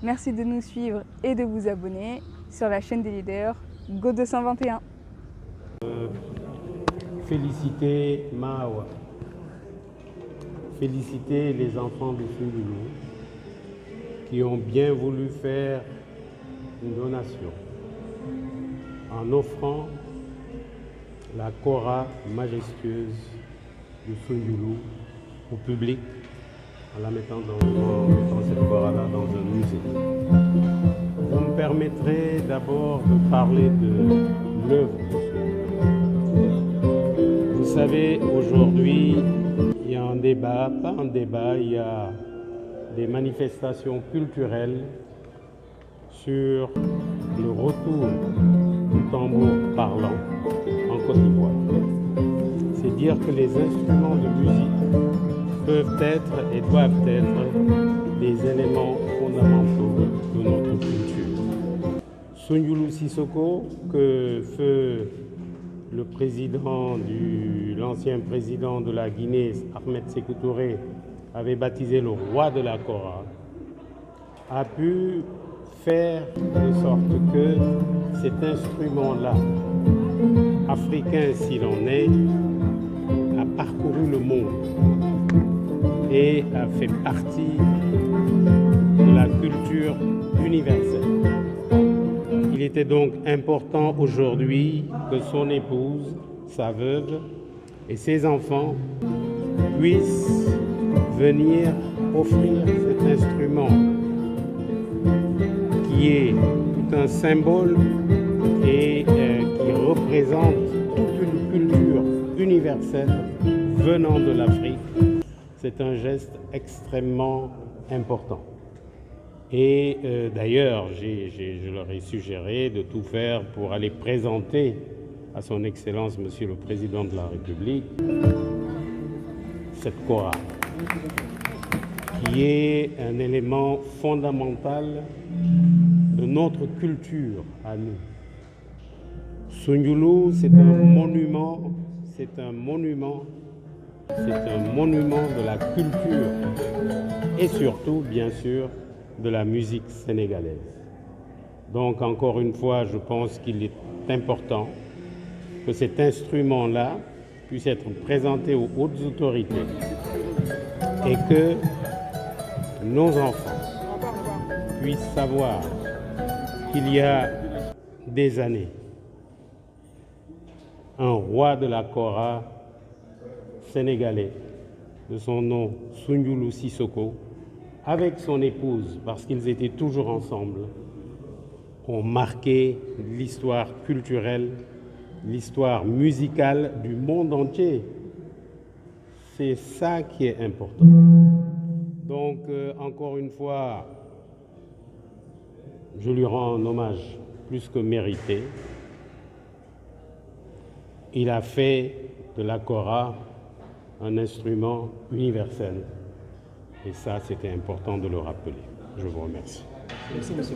Merci de nous suivre et de vous abonner sur la chaîne des leaders Go 221. Féliciter Mahawa, féliciter les enfants de Sundulu qui ont bien voulu faire une donation en offrant la Kora majestueuse de Sundulu au public, en la mettant dans cette Kora-là dans un musée. Vous me permettrez d'abord de parler de l'œuvre de Sundulu. Vous savez, aujourd'hui, il y a un débat, pas un débat, il y a des manifestations culturelles sur le retour du tambour parlant en Côte d'Ivoire. C'est dire que les instruments de musique peuvent être et doivent être des éléments fondamentaux de notre culture. Sunjulu Sissoko, que feu l'ancien président de la Guinée, Ahmed Sékou Touré, avait baptisé le roi de la Kora, a pu faire de sorte que cet instrument-là, africain s'il en est, a parcouru le monde et a fait partie de la culture universelle. Il était donc important aujourd'hui que son épouse, sa veuve et ses enfants puissent venir offrir cet instrument qui est tout un symbole et qui représente toute une culture universelle venant de l'Afrique. C'est un geste extrêmement important. Et d'ailleurs, je leur ai suggéré de tout faire pour aller présenter à son Excellence, Monsieur le Président de la République, cette Kora, qui est un élément fondamental de notre culture à nous. Sunjulu, c'est un monument de la culture et surtout, bien sûr, de la musique sénégalaise. Donc, encore une fois, je pense qu'il est important que cet instrument-là puisse être présenté aux hautes autorités et que nos enfants puissent savoir qu'il y a des années, un roi de la Kora sénégalais, de son nom Sunjulu Sissoko, avec son épouse, parce qu'ils étaient toujours ensemble, ont marqué l'histoire culturelle, l'histoire musicale du monde entier. C'est ça qui est important. Donc, encore une fois, je lui rends un hommage plus que mérité. Il a fait de la Kora un instrument universel. Et ça, c'était important de le rappeler. Je vous remercie. Merci, monsieur.